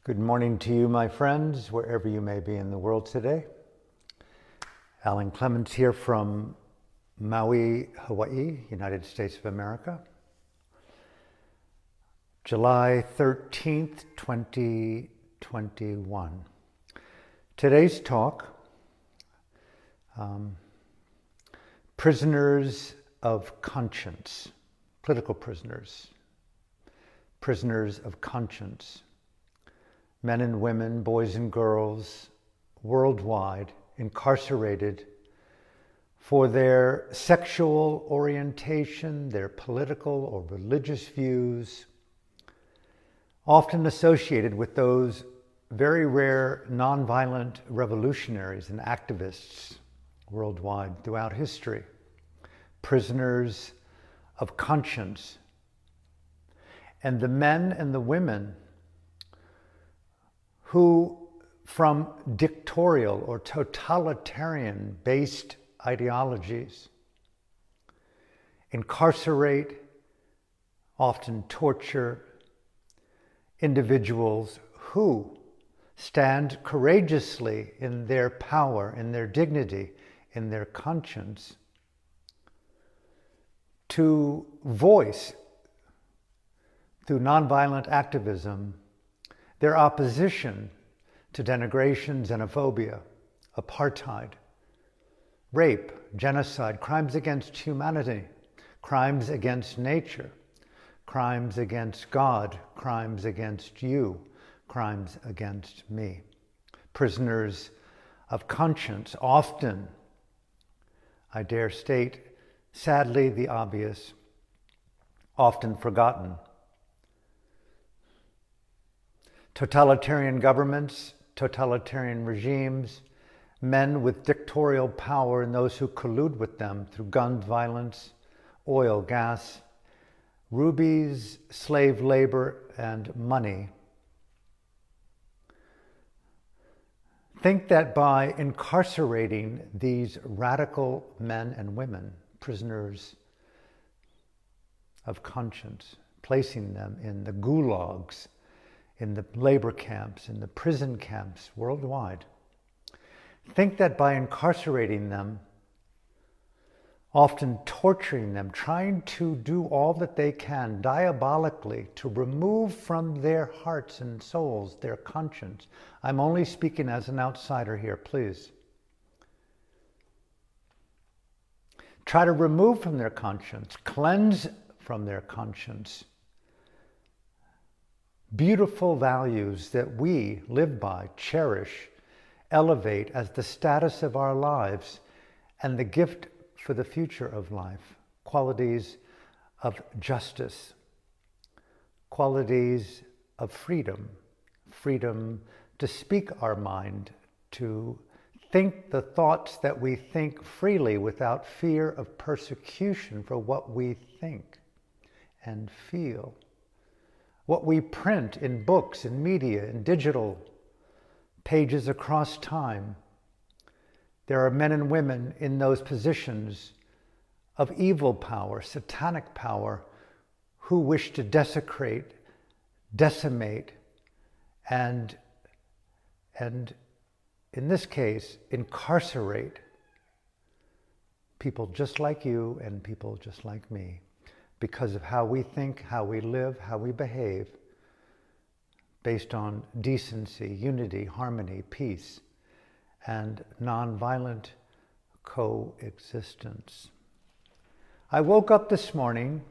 Good morning to you, my friends, wherever you may be in the world today. Clements here from Maui, Hawaii, United States of America. July 13th, 2021. Today's talk, prisoners of conscience, political prisoners, prisoners of conscience. Men and women, boys and girls, worldwide, incarcerated for their sexual orientation, their political or religious views, often associated with those very rare nonviolent revolutionaries and activists worldwide throughout history. Prisoners of conscience. And the men and the women who, from dictatorial or totalitarian-based ideologies, incarcerate, often torture, individuals who stand courageously in their power, in their dignity, in their conscience, to voice, through nonviolent activism, their opposition to denigration, xenophobia, apartheid, rape, genocide, crimes against humanity, crimes against nature, crimes against God, crimes against you, crimes against me. Prisoners of conscience, often, I dare state, sadly the obvious, often forgotten. Totalitarian governments, totalitarian regimes, men with dictatorial power and those who collude with them through gun violence, oil, gas, rubies, slave labor, and money, think that by incarcerating these radical men and women, prisoners of conscience, placing them in the gulags, in the labor camps, in the prison camps worldwide, think that by incarcerating them, often torturing them, trying to do all that they can diabolically to remove from their hearts and souls their conscience. I'm only speaking as an outsider here, please. Try to remove from their conscience, cleanse from their conscience beautiful values that we live by, cherish, elevate as the status of our lives and the gift for the future of life. Qualities of justice, qualities of freedom, freedom to speak our mind, to think the thoughts that we think freely without fear of persecution for what we think and feel. What we print in books, in media, in digital pages across time. There are men and women in those positions of evil power, satanic power, who wish to desecrate, decimate, and in this case, incarcerate people just like you and people just like me, because of how we think, how we live, how we behave, based on decency, unity, harmony, peace, and nonviolent coexistence. I woke up this morning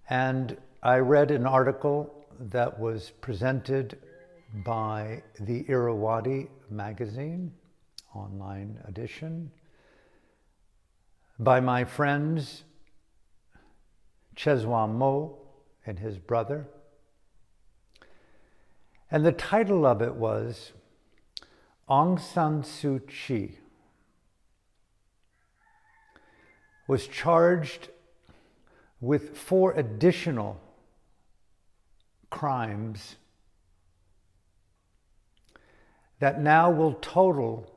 and I read an article that was presented by the Irrawaddy magazine, online edition, by my friends Chezwa Mo and his brother. And the title of it was Aung San Suu Kyi was charged with 4 additional crimes that now will total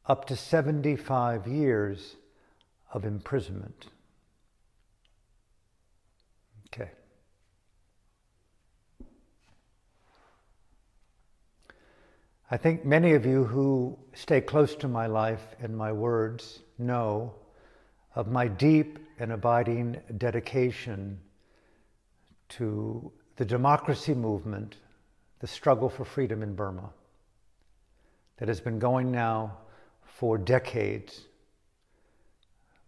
up to 75 years of imprisonment. Okay. I think many of you who stay close to my life and my words know of my deep and abiding dedication to the democracy movement, the struggle for freedom in Burma, that has been going now for decades,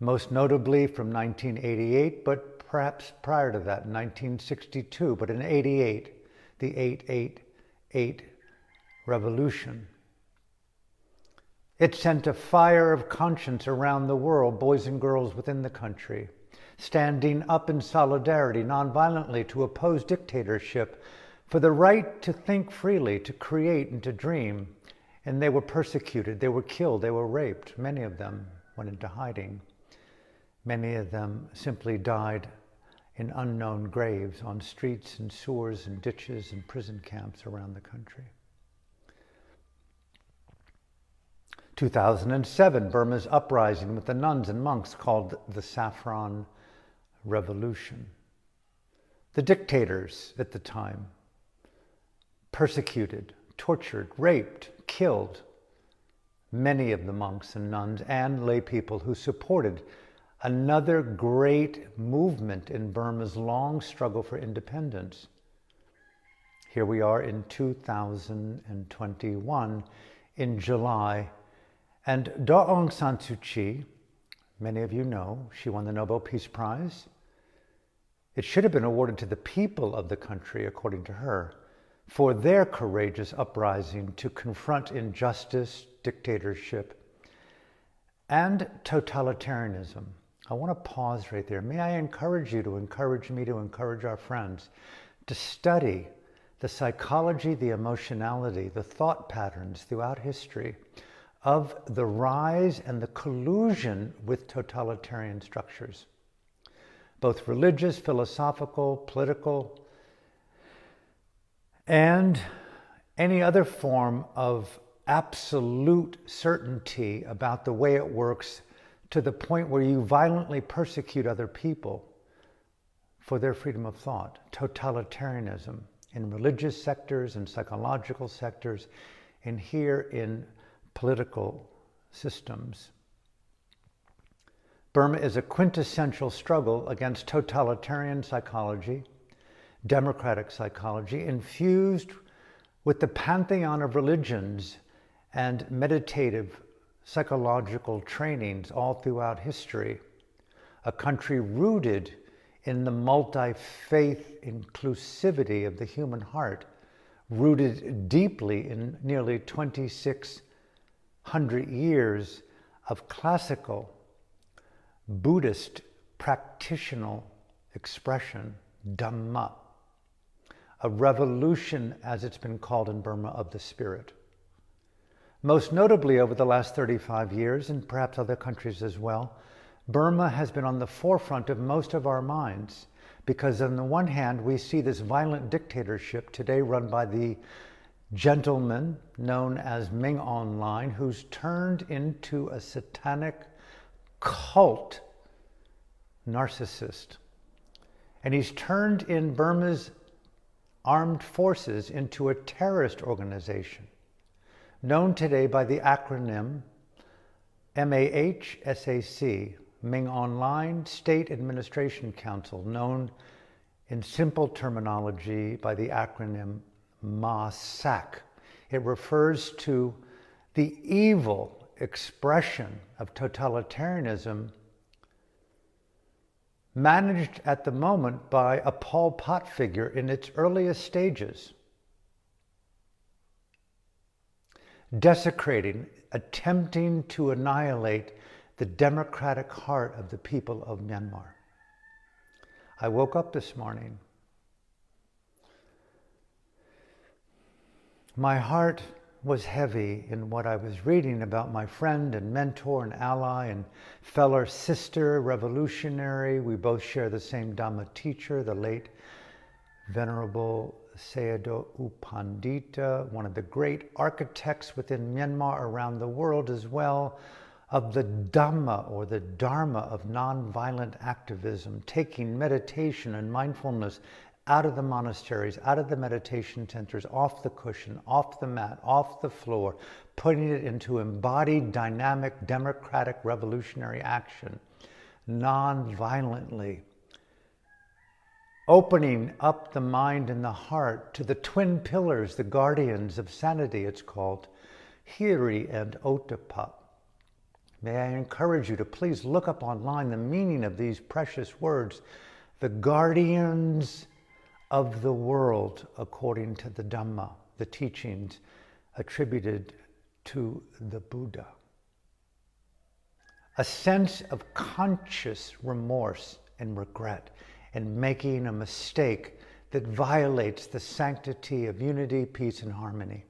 most notably from 1988, but perhaps prior to that, 1962, but in 88, the 888 revolution. It sent a fire of conscience around the world, boys and girls within the country, standing up in solidarity, nonviolently, to oppose dictatorship, for the right to think freely, to create and to dream. And they were persecuted, they were killed, they were raped. Many of them went into hiding. Many of them simply died in unknown graves on streets and sewers and ditches and prison camps around the country. 2007, Burma's uprising with the nuns and monks called the Saffron Revolution. The dictators at the time persecuted, tortured, raped, killed many of the monks and nuns and lay people who supported another great movement in Burma's long struggle for independence. Here we are in 2021, in July, and Daw Aung San Suu Kyi, many of you know, she won the Nobel Peace Prize. It should have been awarded to the people of the country, according to her, for their courageous uprising to confront injustice, dictatorship, and totalitarianism. I want to pause right there. May I encourage you to encourage me to encourage our friends to study the psychology, the emotionality, the thought patterns throughout history of the rise and the collusion with totalitarian structures, both religious, philosophical, political, and any other form of absolute certainty about the way it works, to the point where you violently persecute other people for their freedom of thought. Totalitarianism in religious sectors and psychological sectors, and here in political systems. Burma is a quintessential struggle against totalitarian psychology, democratic psychology, infused with the pantheon of religions and meditative psychological trainings all throughout history. A country rooted in the multi-faith inclusivity of the human heart, rooted deeply in nearly 2,600 years of classical Buddhist practitional expression, Dhamma, a revolution, as it's been called in Burma, of the spirit. Most notably over the last 35 years, and perhaps other countries as well, Burma has been on the forefront of most of our minds, because on the one hand, we see this violent dictatorship today run by the gentleman known as Ming Online, who's turned into a satanic cult narcissist. And he's turned in Burma's armed forces into a terrorist organization, known today by the acronym MAHSAC, Ming Online State Administration Council, known in simple terminology by the acronym MASAC. It refers to the evil expression of totalitarianism managed at the moment by a Pol Pot figure in its earliest stages, desecrating, attempting to annihilate the democratic heart of the people of Myanmar. I woke up this morning. My heart was heavy in what I was reading about my friend and mentor and ally and fellow sister revolutionary. We both share the same Dhamma teacher, the late Venerable Sayadaw U Pandita, one of the great architects within Myanmar around the world as well, of the Dhamma or the Dharma of nonviolent activism, taking meditation and mindfulness out of the monasteries, out of the meditation centers, off the cushion, off the mat, off the floor, putting it into embodied, dynamic, democratic, revolutionary action, non-violently, opening up the mind and the heart to the twin pillars, the guardians of sanity, it's called, Hiri and Otapa. May I encourage you to please look up online the meaning of these precious words, the guardians of the world, according to the Dhamma, the teachings attributed to the Buddha. A sense of conscious remorse and regret in making a mistake that violates the sanctity of unity, peace, and harmony.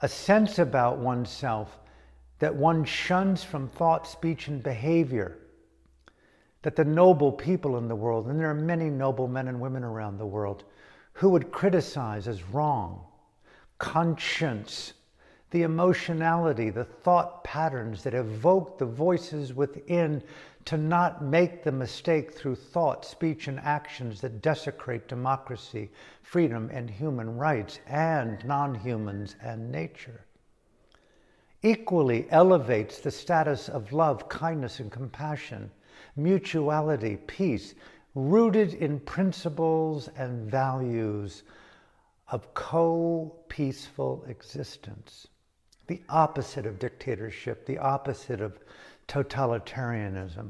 A sense about oneself that one shuns from thought, speech, and behavior, that the noble people in the world, and there are many noble men and women around the world, who would criticize as wrong, conscience, the emotionality, the thought patterns that evoke the voices within to not make the mistake through thought, speech, and actions that desecrate democracy, freedom, and human rights, and non-humans and nature. Equally elevates the status of love, kindness, and compassion, mutuality, peace, rooted in principles and values of co-peaceful existence. The opposite of dictatorship, the opposite of totalitarianism.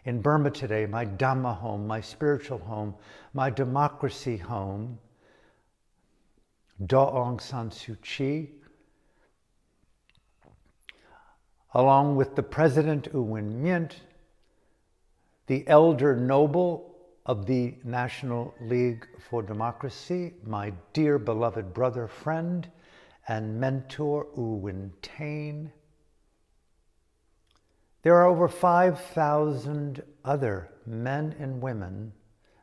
In Burma today, my Dhamma home, my spiritual home, my democracy home, Daw Aung San Suu Kyi, along with the President U Win Myint, the elder noble of the National League for Democracy, my dear beloved brother, friend, and mentor, U Win Tain. There are over 5,000 other men and women,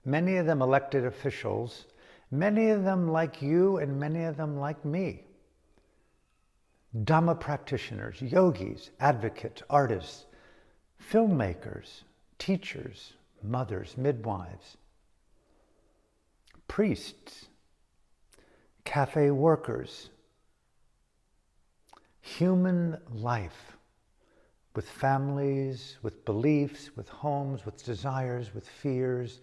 many of them elected officials, many of them like you and many of them like me. Dhamma practitioners, yogis, advocates, artists, filmmakers, teachers, mothers, midwives, priests, cafe workers, human life with families, with beliefs, with homes, with desires, with fears,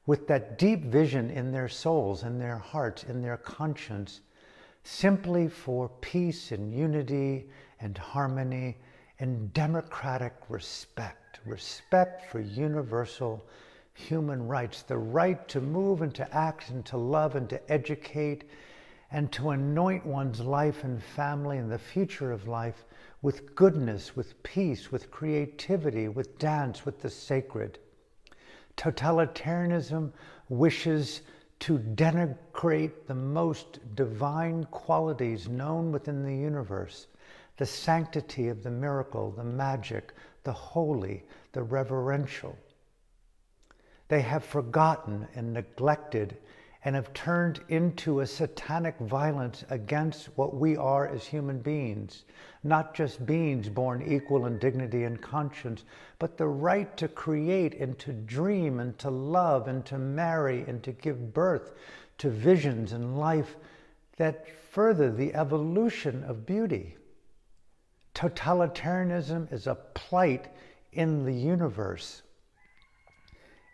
with that deep vision in their souls, in their hearts, in their conscience, simply for peace and unity and harmony and democratic respect. Respect for universal human rights, the right to move and to act and to love and to educate and to anoint one's life and family and the future of life with goodness, with peace, with creativity, with dance, with the sacred. Totalitarianism wishes to denigrate the most divine qualities known within the universe, the sanctity of the miracle, the magic, the holy, the reverential. They have forgotten and neglected and have turned into a satanic violence against what we are as human beings, not just beings born equal in dignity and conscience, but the right to create and to dream and to love and to marry and to give birth to visions and life that further the evolution of beauty. Totalitarianism is a plight in the universe.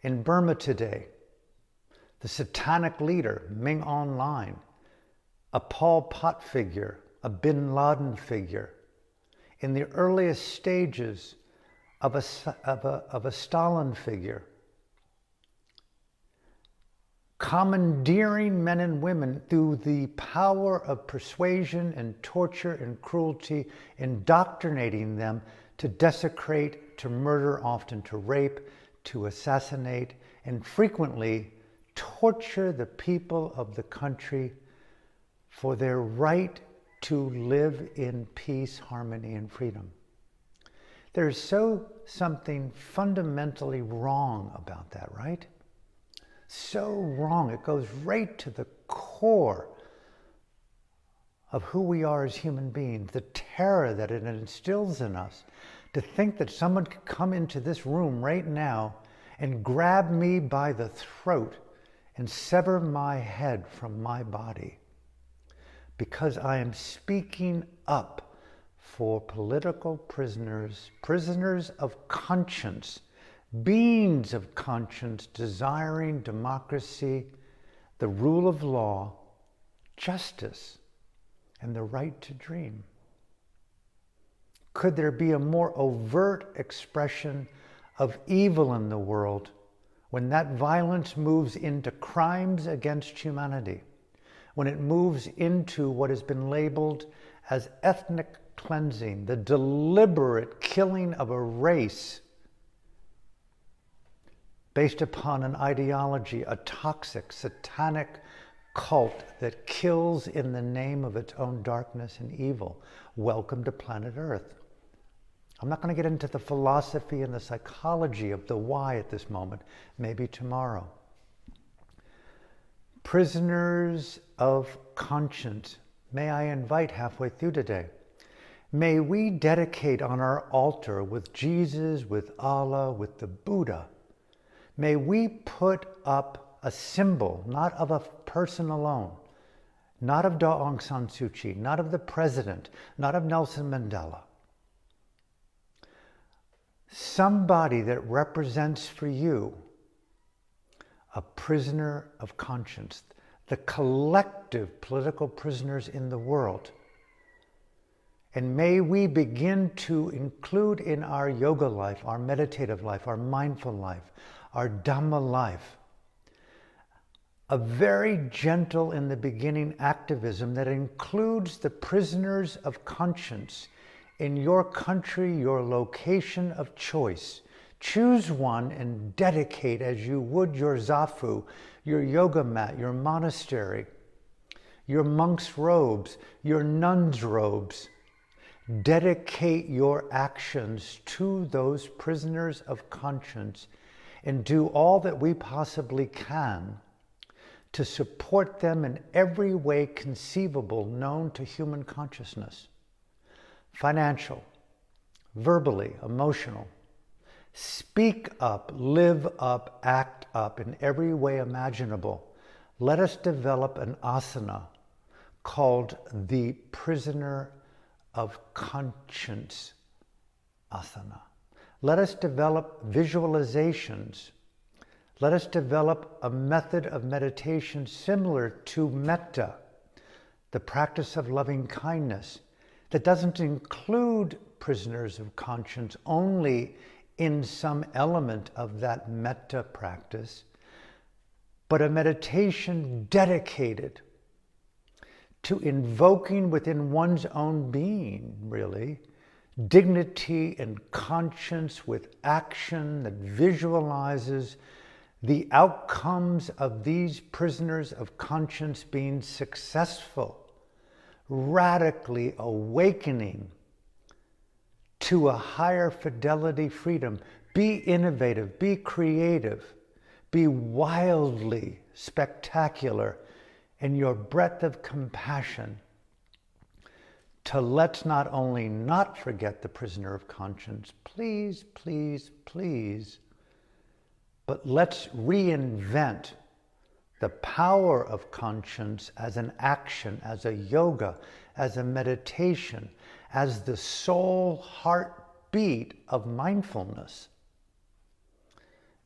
In Burma today, the satanic leader, Ming Online, a Pol Pot figure, a Bin Laden figure, in the earliest stages of a Stalin figure, commandeering men and women through the power of persuasion and torture and cruelty, indoctrinating them to desecrate, to murder, often to rape, to assassinate, and frequently torture the people of the country for their right to live in peace, harmony, and freedom. There's something fundamentally wrong about that, right? So wrong. It goes right to the core of who we are as human beings, the terror that it instills in us to think that someone could come into this room right now and grab me by the throat and sever my head from my body, because I am speaking up for political prisoners, prisoners of conscience, beings of conscience desiring democracy, the rule of law, justice, and the right to dream. Could there be a more overt expression of evil in the world when that violence moves into crimes against humanity, when it moves into what has been labeled as ethnic cleansing, the deliberate killing of a race based upon an ideology, a toxic, satanic cult that kills in the name of its own darkness and evil? Welcome to planet Earth. I'm not going to get into the philosophy and the psychology of the why at this moment, maybe tomorrow. Prisoners of conscience, may I invite halfway through today, may we dedicate on our altar with Jesus, with Allah, with the Buddha, may we put up a symbol, not of a person alone, not of Aung San Suu Kyi, not of the president, not of Nelson Mandela, somebody that represents for you a prisoner of conscience, the collective political prisoners in the world. And may we begin to include in our yoga life, our meditative life, our mindful life, our Dhamma life, a very gentle in the beginning activism that includes the prisoners of conscience in your country, your location of choice. Choose one and dedicate as you would your zafu, your yoga mat, your monastery, your monk's robes, your nun's robes. Dedicate your actions to those prisoners of conscience and do all that we possibly can to support them in every way conceivable known to human consciousness. Financial, verbally, emotional. Speak up, live up, act up in every way imaginable. Let us develop an asana called the prisoner of conscience asana. Let us develop visualizations. Let us develop a method of meditation similar to metta, the practice of loving kindness, that doesn't include prisoners of conscience only in some element of that metta practice, but a meditation dedicated to invoking within one's own being, really, dignity and conscience with action that visualizes the outcomes of these prisoners of conscience being successful, radically awakening to a higher fidelity freedom. Be innovative, be creative, be wildly spectacular in your breadth of compassion to let's not only not forget the prisoner of conscience, please, please, please, but let's reinvent the power of conscience as an action, as a yoga, as a meditation, as the soul heartbeat of mindfulness.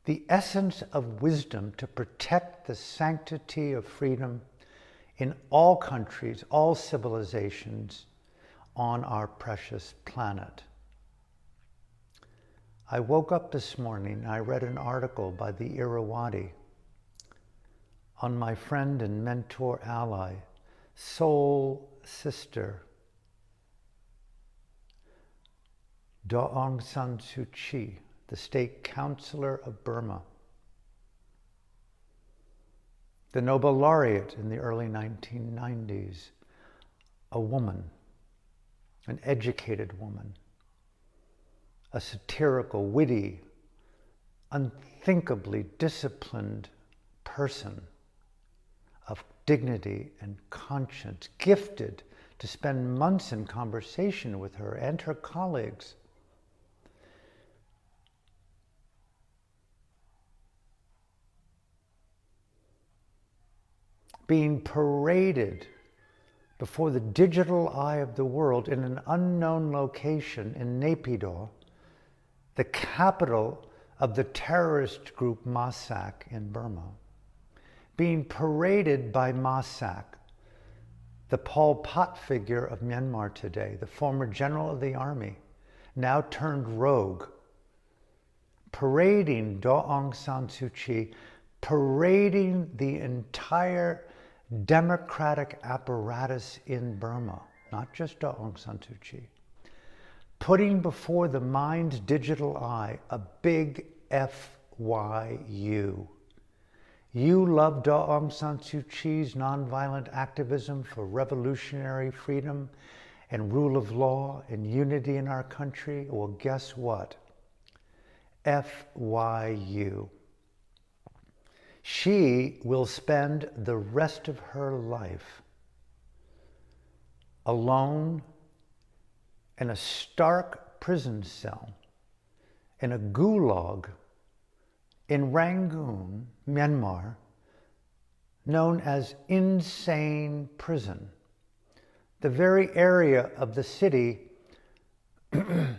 The essence of wisdom to protect the sanctity of freedom in all countries, all civilizations on our precious planet. I woke up this morning and I read an article by the Irrawaddy on my friend and mentor ally, soul sister, Aung San Suu Kyi, the state counselor of Burma, the Nobel laureate in the early 1990s, a woman, an educated woman, a satirical, witty, unthinkably disciplined person of dignity and conscience, gifted to spend months in conversation with her and her colleagues. being paraded before the digital eye of the world in an unknown location in Naypyidaw, the capital of the terrorist group Masak in Burma, being paraded by Masak, the Pol Pot figure of Myanmar today, the former general of the army, now turned rogue, parading Daw Aung San Suu Kyi, parading the entire democratic apparatus in Burma, not just Daw Aung San Suu Kyi, putting before the mind's digital eye a big FYU. You love Daw Aung San Suu Kyi's nonviolent activism for revolutionary freedom and rule of law and unity in our country? Well, guess what? FYU. She will spend the rest of her life alone in a stark prison cell in a gulag in Rangoon, Myanmar, known as Insane Prison, the very area of the city the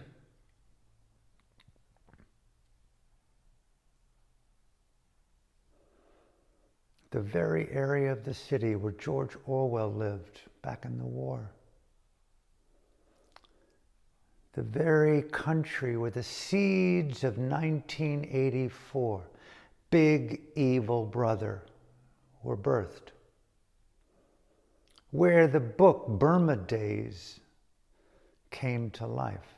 very area of the city where George Orwell lived back in the war. The very country where the seeds of 1984, Big Evil Brother, were birthed. Where the book Burma Days came to life.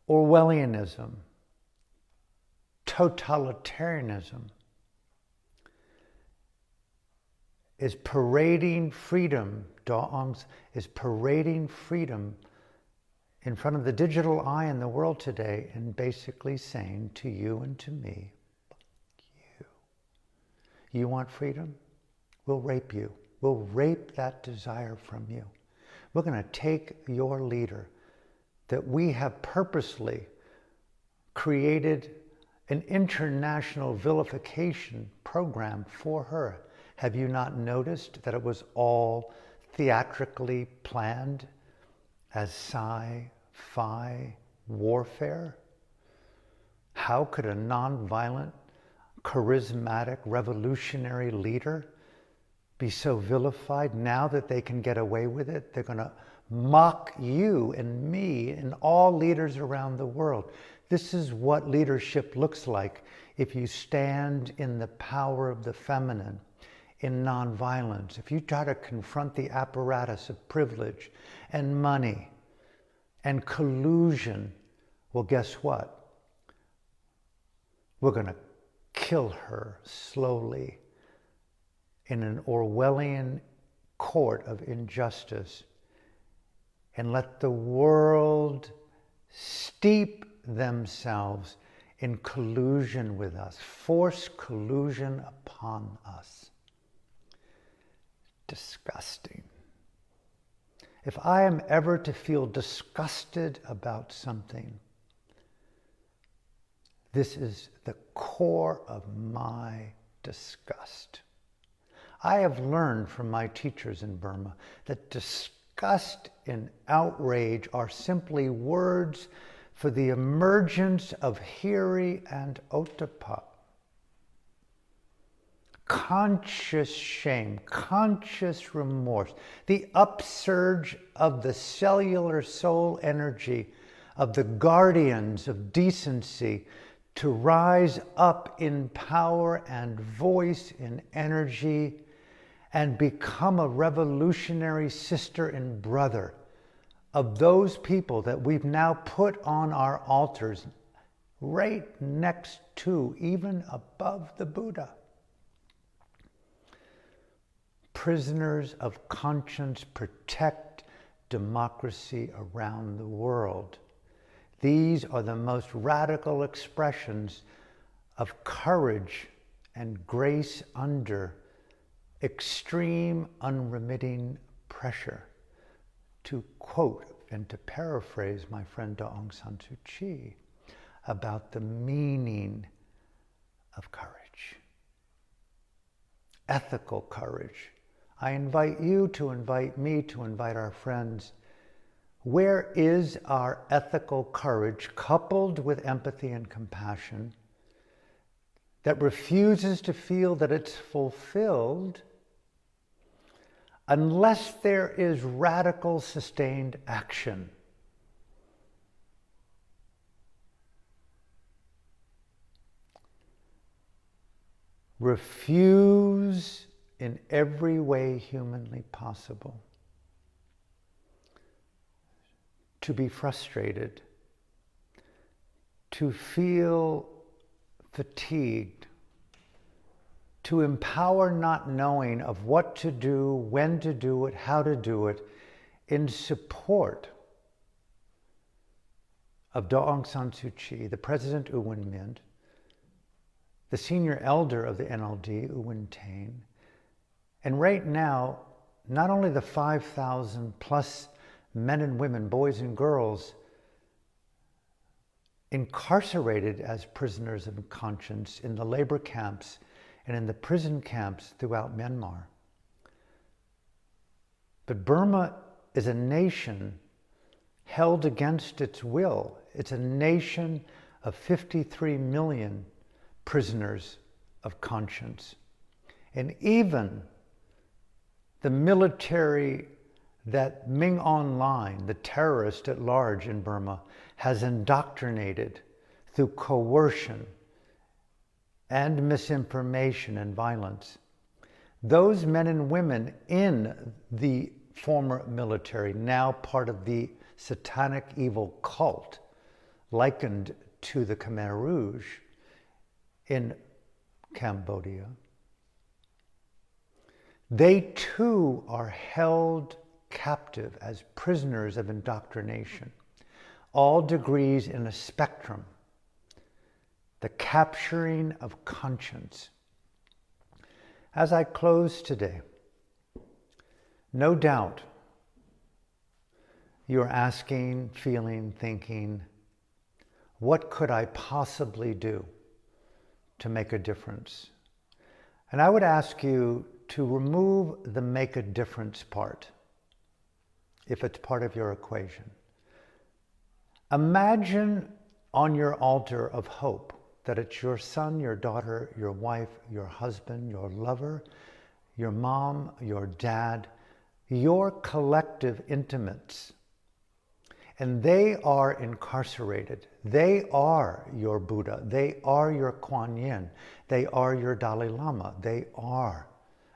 Orwellianism, totalitarianism, is parading freedom. Daw Aung is parading freedom in front of the digital eye in the world today and basically saying to you and to me, fuck you. You want freedom? We'll rape you. We'll rape that desire from you. We're going to take your leader that we have purposely created an international vilification program for her. Have you not noticed that it was all theatrically planned as sci-fi warfare? How could a nonviolent, charismatic, revolutionary leader be so vilified? Now that they can get away with it, they're going to mock you and me and all leaders around the world. This is what leadership looks like if you stand in the power of the feminine, in nonviolence. If you try to confront the apparatus of privilege and money and collusion, well, guess what? We're going to kill her slowly in an Orwellian court of injustice and let the world steep themselves in collusion with us, force collusion upon us. Disgusting. If I am ever to feel disgusted about something, this is the core of my disgust. I have learned from my teachers in Burma that disgust and outrage are simply words for the emergence of Hiri and Ottappa. Conscious shame, conscious remorse, the upsurge of the cellular soul energy of the guardians of decency to rise up in power and voice and energy and become a revolutionary sister and brother of those people that we've now put on our altars right next to, even above the Buddha. Prisoners of conscience protect democracy around the world. These are the most radical expressions of courage and grace under extreme, unremitting pressure. To quote and to paraphrase my friend Daw Aung San Suu Kyi about the meaning of courage. ethical courage. I invite you to invite me to invite our friends. Where is our ethical courage coupled with empathy and compassion that refuses to feel that it's fulfilled unless there is radical, sustained action? Refuse in every way humanly possible to be frustrated, to feel fatigued, to empower not knowing of what to do, when to do it, how to do it, in support of Daw Aung San Suu Kyi, the President U Win Mint, the senior elder of the NLD, U Win Tain, and right now, not only the 5,000 plus men and women, boys and girls, incarcerated as prisoners of conscience in the labor camps and in the prison camps throughout Myanmar. But Burma is a nation held against its will. It's a nation of 53 million prisoners of conscience. And even the military that Minh Aung, the terrorist at large in Burma, has indoctrinated through coercion and misinformation and violence. Those men and women in the former military, now part of the satanic evil cult likened to the Khmer Rouge in Cambodia, they too are held captive as prisoners of indoctrination, all degrees in a spectrum, the capturing of conscience. As I close today, no doubt you're asking, feeling, thinking, what could I possibly do to make a difference? And I would ask you to remove the make a difference part, if it's part of your equation. Imagine on your altar of hope that it's your son, your daughter, your wife, your husband, your lover, your mom, your dad, your collective intimates. And they are incarcerated. They are your Buddha. They are your Kuan Yin. They are your Dalai Lama. They are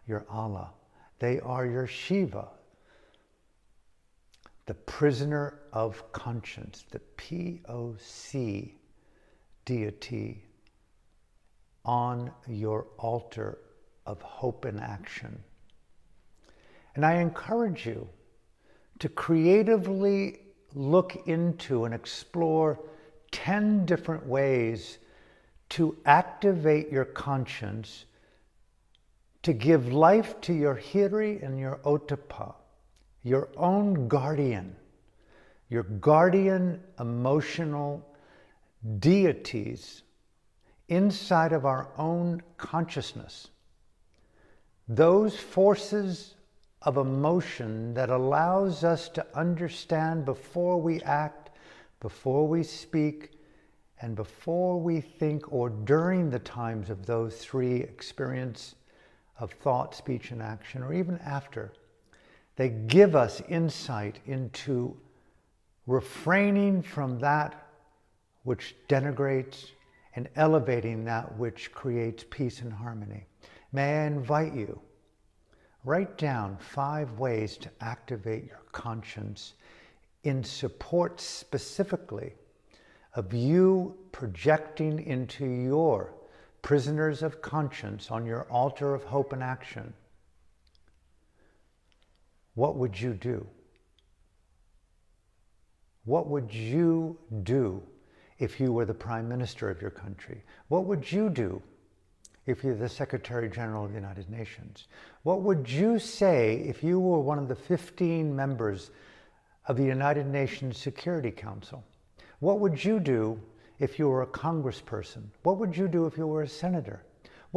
your Allah. They are your Shiva. The prisoner of conscience, the POC deity on your altar of hope and action. And I encourage you to creatively look into and explore 10 different ways to activate your conscience, to give life to your Hiri and your Otapa, your own guardian, your guardian emotional deities inside of our own consciousness. Those forces of emotion that allows us to understand before we act, before we speak, and before we think, or during the times of those three experiences of thought, speech, and action, or even after. They give us insight into refraining from that which denigrates and elevating that which creates peace and harmony. May I invite you, write down 5 ways to activate your conscience in support specifically of you projecting into your prisoners of conscience on your altar of hope and action. What would you do? What would you do if you were the Prime Minister of your country? What would you do if you're the Secretary General of the United Nations? What would you say if you were one of the 15 members of the United Nations Security Council? What would you do if you were a congressperson? What would you do if you were a senator?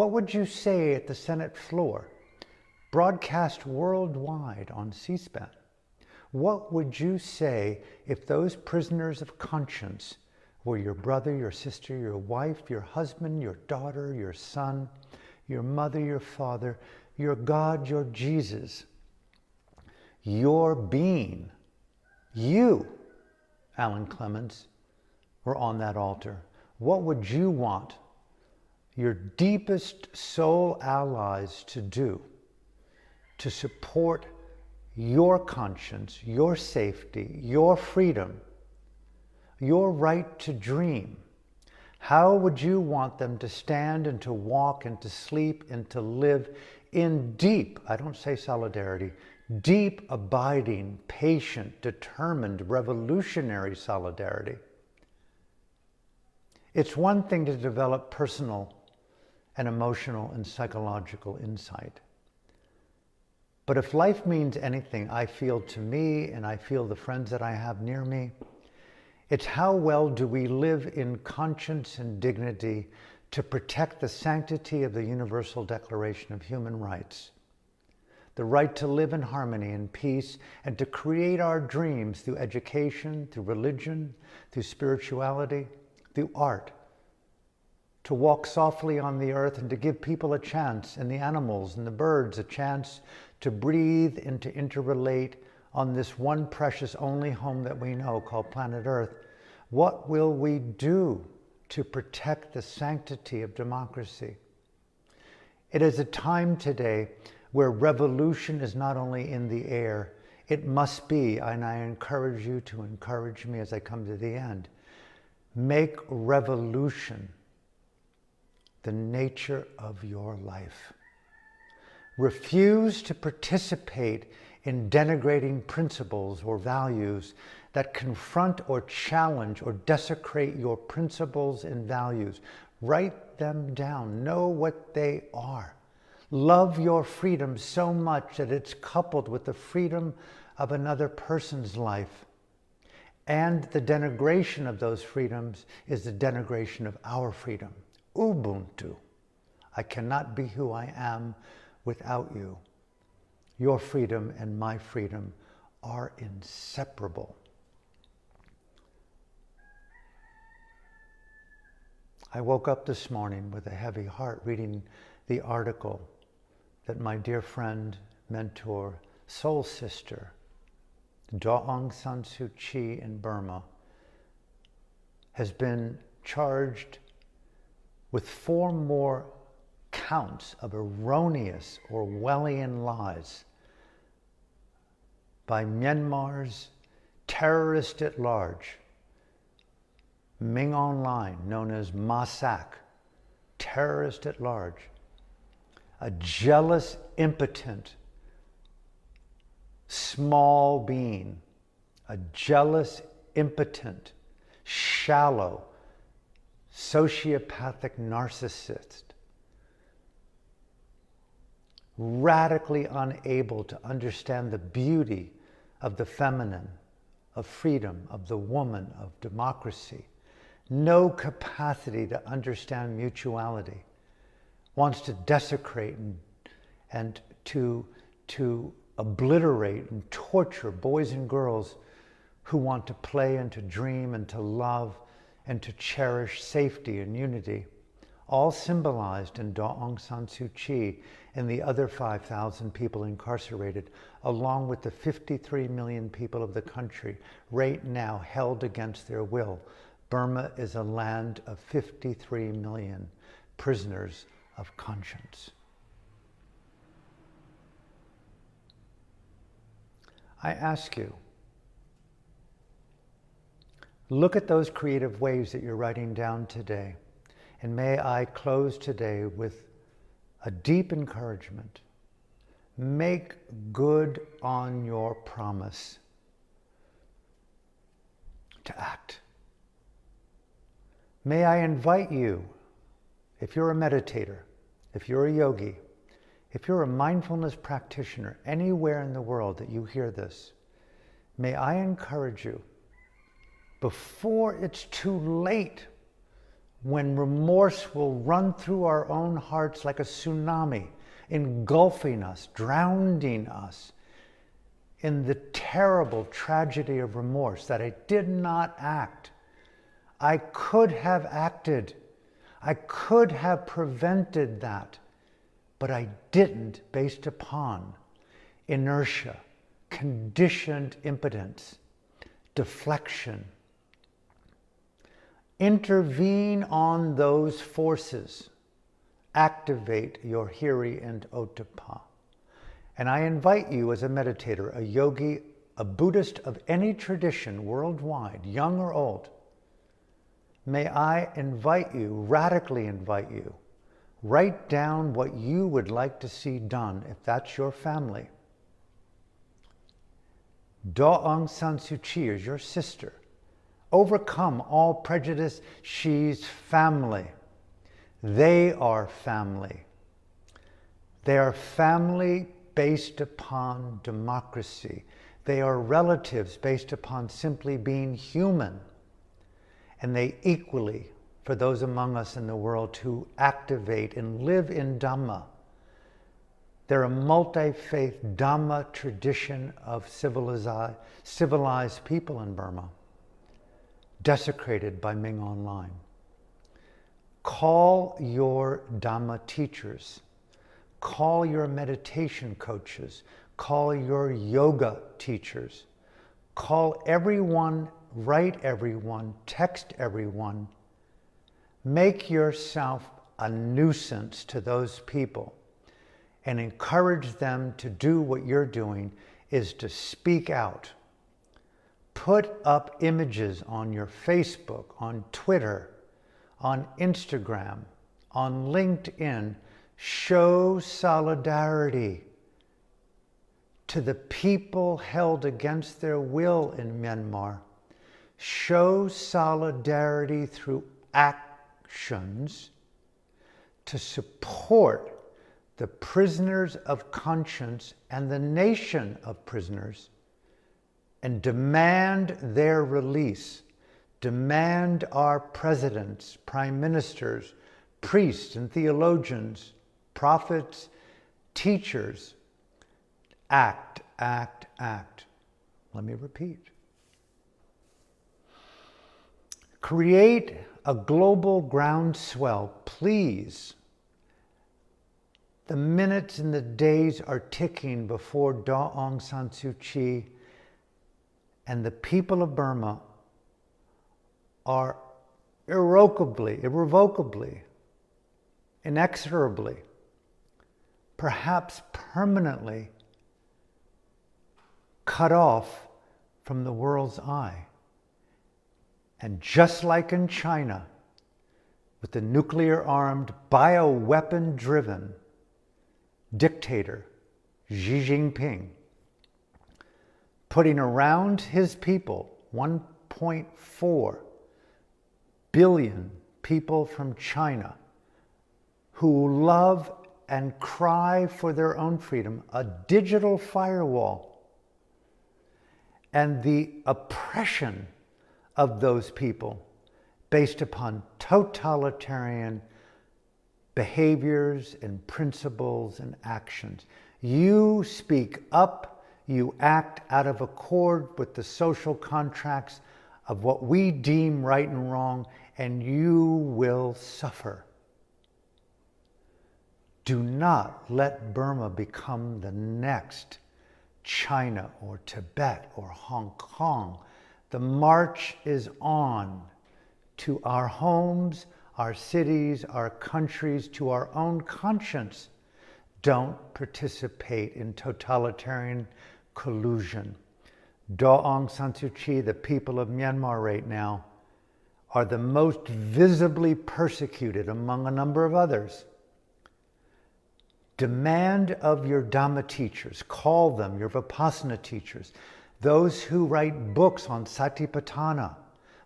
What would you say at the Senate floor, broadcast worldwide on C-SPAN? What would you say if those prisoners of conscience were your brother, your sister, your wife, your husband, your daughter, your son, your mother, your father, your God, your Jesus, your being, you, Alan Clements, were on that altar? What would you want your deepest soul allies to do to support your conscience, your safety, your freedom, your right to dream? How would you want them to stand and to walk and to sleep and to live in deep, I don't say solidarity, deep, abiding, patient, determined, revolutionary solidarity? It's one thing to develop personal and emotional and psychological insight. But if life means anything, I feel to me, and I feel the friends that I have near me, it's how well do we live in conscience and dignity to protect the sanctity of the Universal Declaration of Human Rights, the right to live in harmony and peace, and to create our dreams through education, through religion, through spirituality, through art, to walk softly on the earth and to give people a chance, and the animals and the birds a chance to breathe and to interrelate on this one precious only home that we know called planet Earth. What will we do to protect the sanctity of democracy? It is a time today where revolution is not only in the air, it must be, and I encourage you to encourage me as I come to the end, make revolution the nature of your life. Refuse to participate in denigrating principles or values that confront or challenge or desecrate your principles and values. Write them down. Know what they are. Love your freedom so much that it's coupled with the freedom of another person's life. And the denigration of those freedoms is the denigration of our freedom. Ubuntu. I cannot be who I am without you. Your freedom and my freedom are inseparable. I woke up this morning with a heavy heart reading the article that my dear friend, mentor, soul sister, Aung San Suu Kyi in Burma, has been charged with 4 more counts of erroneous Orwellian lies by Myanmar's terrorist at large, Ming Online, known as Masak, terrorist at large, a jealous, impotent, small being, a jealous, impotent, shallow, sociopathic narcissist, radically unable to understand the beauty of the feminine, of freedom, of the woman, of democracy, no capacity to understand mutuality, wants to desecrate and to obliterate and torture boys and girls who want to play and to dream and to love and to cherish safety and unity, all symbolized in Aung San Suu Kyi and the other 5,000 people incarcerated, along with the 53 million people of the country right now held against their will. Burma is a land of 53 million prisoners of conscience. I ask you, look at those creative ways that you're writing down today. And may I close today with a deep encouragement. Make good on your promise to act. May I invite you, if you're a meditator, if you're a yogi, if you're a mindfulness practitioner anywhere in the world that you hear this, may I encourage you, before it's too late, when remorse will run through our own hearts like a tsunami, engulfing us, drowning us in the terrible tragedy of remorse that I did not act. I could have acted. I could have prevented that, but I didn't, based upon inertia, conditioned impotence, deflection. Intervene on those forces. Activate your Hiri and Ottappa. And I invite you as a meditator, a yogi, a Buddhist of any tradition worldwide, young or old, may I invite you, radically invite you, write down what you would like to see done if that's your family. Daw Aung San Suu Kyi is your sister. Overcome all prejudice. She's family. They are family. They are family based upon democracy. They are relatives based upon simply being human. And they equally, for those among us in the world who activate and live in Dhamma, they're a multi-faith Dhamma tradition of civilized people in Burma, desecrated by Ming Online. Call your Dhamma teachers. Call your meditation coaches. Call your yoga teachers. Call everyone, write everyone, text everyone. Make yourself a nuisance to those people and encourage them to do what you're doing, is to speak out. Put up images on your Facebook, on Twitter, on Instagram, on LinkedIn. Show solidarity to the people held against their will in Myanmar. Show solidarity through actions to support the prisoners of conscience and the nation of prisoners, and demand their release. Demand our presidents, prime ministers, priests and theologians, prophets, teachers, act, act, act. Let me repeat. Create a global groundswell, please. The minutes and the days are ticking before Daw Aung San Suu Kyi and the people of Burma are irrevocably, inexorably, perhaps permanently cut off from the world's eye. And just like in China, with the nuclear-armed, bioweapon-driven dictator Xi Jinping, putting around his people, 1.4 billion people from China, who love and cry for their own freedom, a digital firewall, and the oppression of those people based upon totalitarian behaviors and principles and actions. You speak up, you act out of accord with the social contracts of what we deem right and wrong, and you will suffer. Do not let Burma become the next China or Tibet or Hong Kong. The march is on to our homes, our cities, our countries, to our own conscience. Don't participate in totalitarian collusion. Daw Aung San Suu Kyi, the people of Myanmar right now, are the most visibly persecuted among a number of others. Demand of your Dhamma teachers, call them your Vipassana teachers, those who write books on Satipatthana,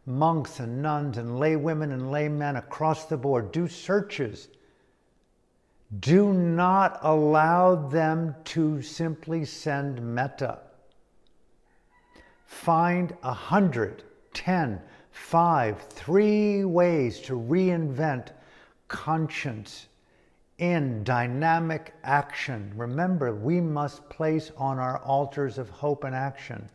monks and nuns and lay women and lay men across the board, do searches. Do not allow them to simply send metta. Find 100, 10, 3 ways to reinvent conscience in dynamic action. Remember, we must place on our altars of hope and action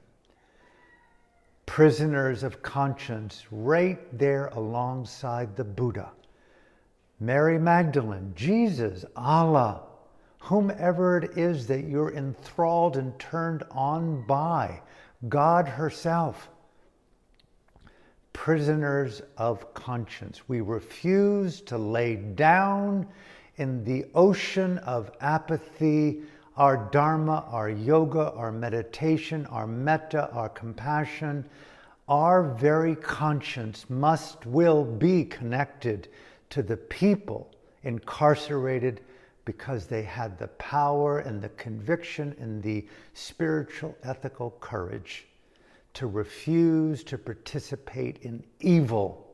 prisoners of conscience right there alongside the Buddha, Mary Magdalene, Jesus, Allah, whomever it is that you're enthralled and turned on by, God herself. Prisoners of conscience. We refuse to lay down in the ocean of apathy our dharma, our yoga, our meditation, our metta, our compassion. Our very conscience will be connected to the people incarcerated because they had the power and the conviction and the spiritual ethical courage to refuse to participate in evil,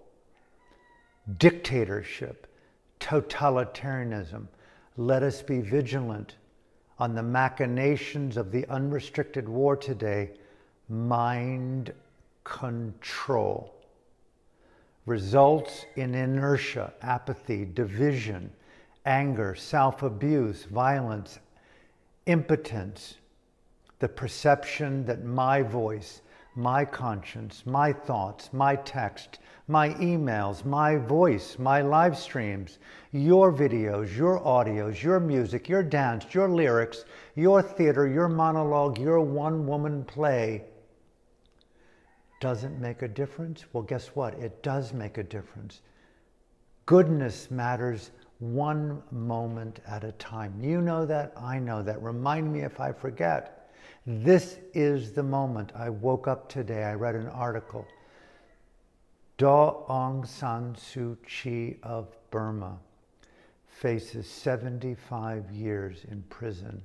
dictatorship, totalitarianism. Let us be vigilant on the machinations of the unrestricted war today. Mind control results in inertia, apathy, division, anger, self-abuse, violence, impotence, the perception that my voice, my conscience, my thoughts, my text, my emails, my voice, my live streams, your videos, your audios, your music, your dance, your lyrics, your theater, your monologue, your one-woman play doesn't make a difference? Well, guess what? It does make a difference. Goodness matters one moment at a time. You know that, I know that. Remind me if I forget. This is the moment. I woke up today, I read an article. Aung San Suu Kyi of Burma faces 75 years in prison.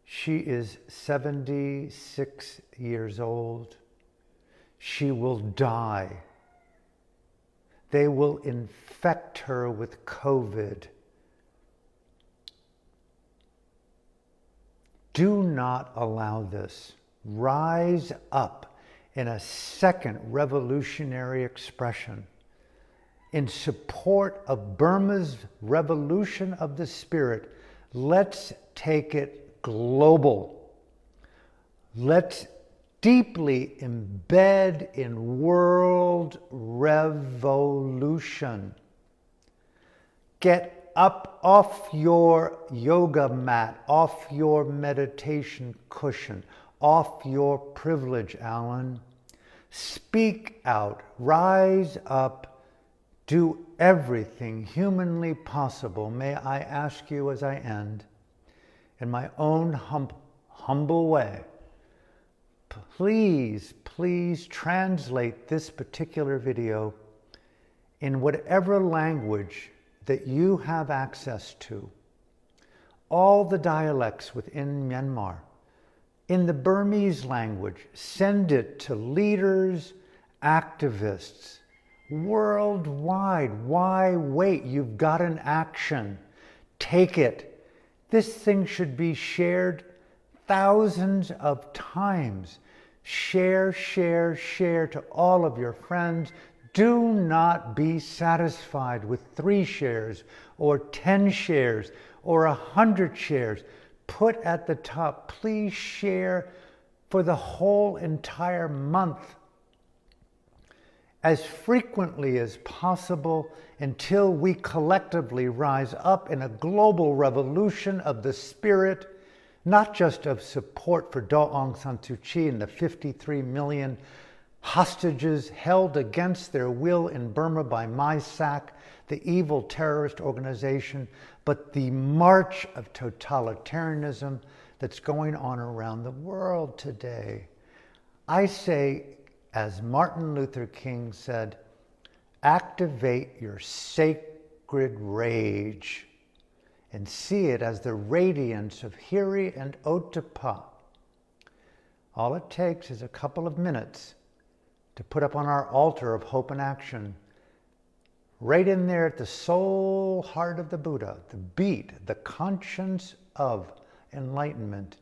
She is 76 years old. She will die. They will infect her with COVID. Do not allow this. Rise up in a second revolutionary expression in support of Burma's revolution of the spirit. Let's take it global. Let's deeply embed in world revolution. Get up off your yoga mat, off your meditation cushion, off your privilege, Alan. Speak out, rise up, do everything humanly possible. May I ask you as I end, in my own humble way, please translate this particular video in whatever language that you have access to. All the dialects within Myanmar. In the Burmese language, send it to leaders, activists, worldwide. Why wait? You've got an action. Take it. This thing should be shared thousands of times. Share to all of your friends. Do not be satisfied with 3 shares or 10 shares or 100 shares. Put at the top, please share for the whole entire month as frequently as possible until we collectively rise up in a global revolution of the spirit, not just of support for Aung San Suu Kyi and the 53 million hostages held against their will in Burma by MISAC, the evil terrorist organization, but the march of totalitarianism that's going on around the world today. I say, as Martin Luther King said, activate your sacred rage and see it as the radiance of Hiri and Otapa. All it takes is a couple of minutes to put up on our altar of hope and action. Right in there at the soul heart of the Buddha, the beat, the conscience of enlightenment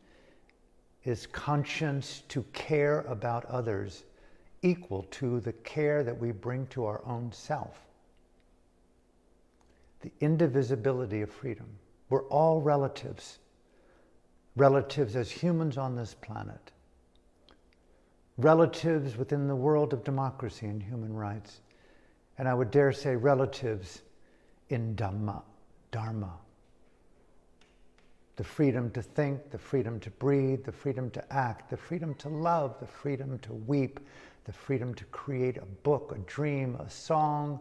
is conscience to care about others equal to the care that we bring to our own self. The indivisibility of freedom. We're all relatives. Relatives as humans on this planet. Relatives within the world of democracy and human rights. And I would dare say relatives in Dharma. The freedom to think, the freedom to breathe, the freedom to act, the freedom to love, the freedom to weep, the freedom to create a book, a dream, a song,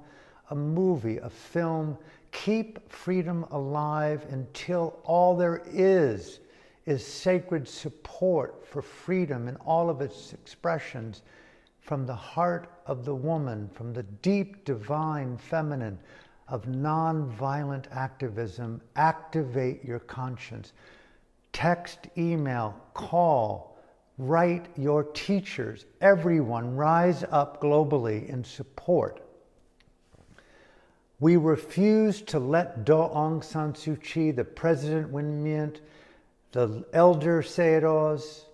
a movie, a film. Keep freedom alive until all there is sacred support for freedom in all of its expressions, from the heart of the woman, from the deep divine feminine of nonviolent activism. Activate your conscience. Text, email, call, write your teachers. Everyone rise up globally in support. We refuse to let Aung San Suu Kyi, the President Win Myint, the elder Sayadaws,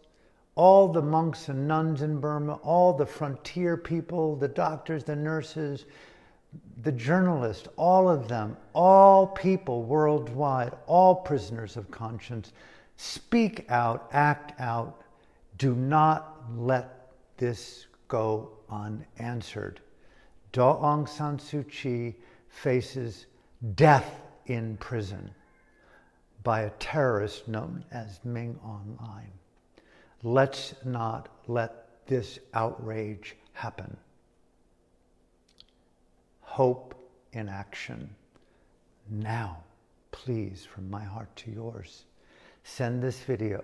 all the monks and nuns in Burma, all the frontier people, the doctors, the nurses, the journalists, all of them, all people worldwide, all prisoners of conscience, speak out, act out. Do not let this go unanswered. Aung San Suu Kyi faces death in prison by a terrorist known as Ming Online. Let's not let this outrage happen. Hope in action. Now, please, from my heart to yours, send this video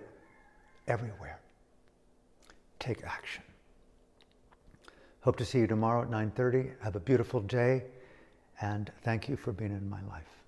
everywhere. Take action. Hope to see you tomorrow at 9:30. Have a beautiful day, and thank you for being in my life.